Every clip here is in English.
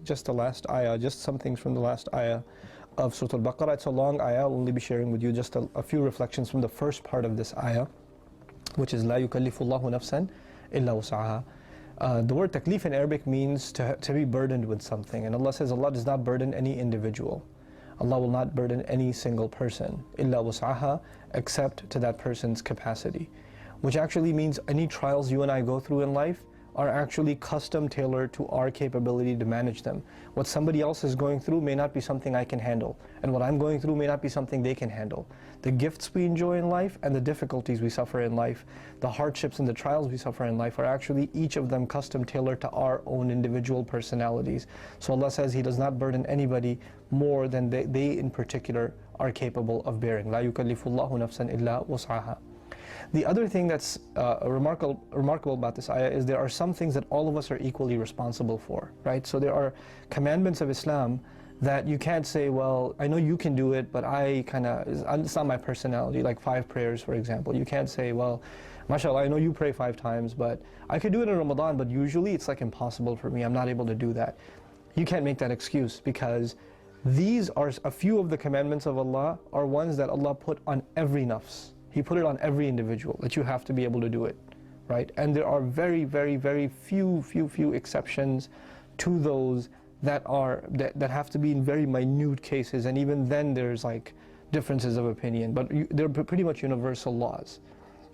just the last ayah, just some things from the last ayah of Surah Al-Baqarah. It's a long ayah. I'll only be sharing with you just a few reflections from the first part of this ayah, which is لا يكلف الله نفسا إلا وسعها. The word taklif in Arabic means to be burdened with something, and Allah says Allah does not burden any individual. Allah will not burden any single person, إلا وسعها, except to that person's capacity. Which actually means any trials you and I go through in life are actually custom tailored to our capability to manage them. What somebody else is going through may not be something I can handle, and what I'm going through may not be something they can handle. The gifts we enjoy in life and the difficulties we suffer in life, the hardships and the trials we suffer in life are actually each of them custom tailored to our own individual personalities. So Allah says He does not burden anybody more than they in particular are capable of bearing. لا يكلف الله نفسا إلا وسعها. The other thing that's remarkable about this ayah is there are some things that all of us are equally responsible for, right? So there are commandments of Islam that you can't say, well, I know you can do it, but it's not my personality, like 5 prayers, for example. You can't say, well, mashallah, I know you pray 5 times, but I could do it in Ramadan, but usually it's like impossible for me. I'm not able to do that. You can't make that excuse, because these are a few of the commandments of Allah are ones that Allah put on every nafs. He put it on every individual, that you have to be able to do it, right? And there are very, very, very few exceptions to those that have to be in very minute cases, and even then there's like differences of opinion, but they're pretty much universal laws,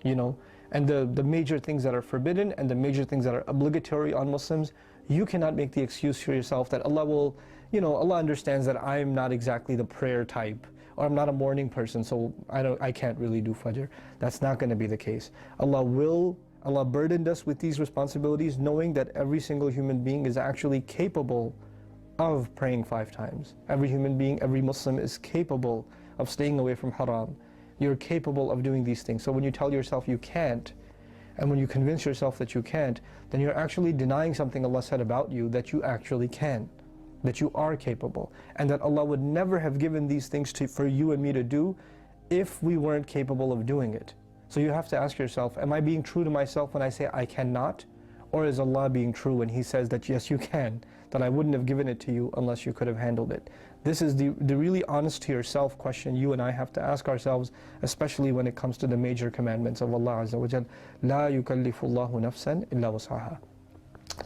you know? And the major things that are forbidden and the major things that are obligatory on Muslims, you cannot make the excuse for yourself that Allah will, you know, Allah understands that I'm not exactly the prayer type, or I'm not a morning person, so I can't really do Fajr. That's not going to be the case. Allah burdened us with these responsibilities, knowing that every single human being is actually capable of praying 5 times. Every human being, every Muslim is capable of staying away from haram. You're capable of doing these things. So when you tell yourself you can't, and when you convince yourself that you can't, then you're actually denying something Allah said about you, that you actually can, that you are capable, and that Allah would never have given these things for you and me to do if we weren't capable of doing it. So you have to ask yourself, am I being true to myself when I say I cannot? Or is Allah being true when He says that yes, you can, that I wouldn't have given it to you unless you could have handled it? This is the really honest to yourself question you and I have to ask ourselves, especially when it comes to the major commandments of Allah Azza wa Jal. لا يكلف الله نفسا إلا وسعها.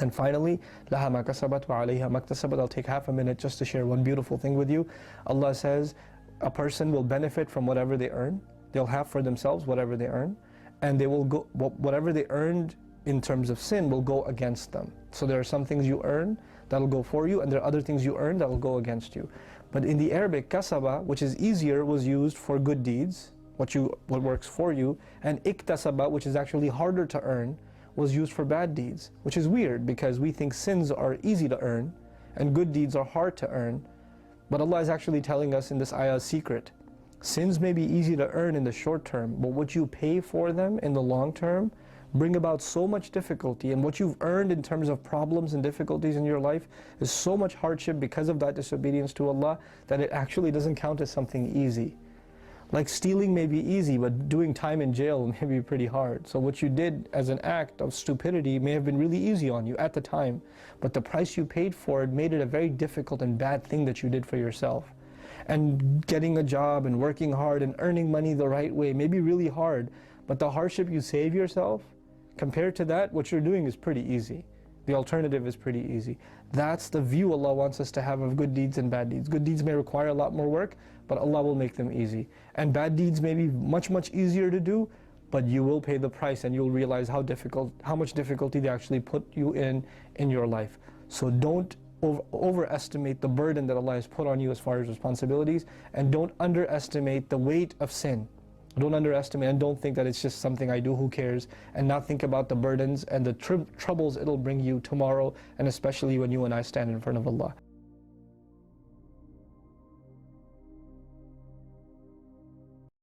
And finally, لها ما كسبت وعليها ما اكتسبت. I'll take half a minute just to share one beautiful thing with you. Allah says a person will benefit from whatever they earn. They'll have for themselves whatever they earn, and they will go, whatever they earned in terms of sin will go against them. So there are some things you earn that'll go for you, and there are other things you earn that'll go against you. But in the Arabic, kasaba, which is easier, was used for good deeds, what works for you, and iktasaba, which is actually harder to earn, was used for bad deeds, which is weird because we think sins are easy to earn and good deeds are hard to earn. But Allah is actually telling us in this ayah a secret. Sins may be easy to earn in the short term, but what you pay for them in the long term bring about so much difficulty, and what you've earned in terms of problems and difficulties in your life is so much hardship because of that disobedience to Allah that it actually doesn't count as something easy. Like stealing may be easy, but doing time in jail may be pretty hard. So what you did as an act of stupidity may have been really easy on you at the time, but the price you paid for it made it a very difficult and bad thing that you did for yourself. And getting a job and working hard and earning money the right way may be really hard, but the hardship you save yourself, compared to that, what you're doing is pretty easy. The alternative is pretty easy. That's the view Allah wants us to have of good deeds and bad deeds. Good deeds may require a lot more work, but Allah will make them easy. And bad deeds may be much, much easier to do, but you will pay the price and you'll realize how much difficulty they actually put you in your life. So don't overestimate the burden that Allah has put on you as far as responsibilities, and don't underestimate the weight of sin. Don't underestimate, and don't think that it's just something I do, who cares, and not think about the burdens and the troubles it'll bring you tomorrow, and especially when you and I stand in front of Allah.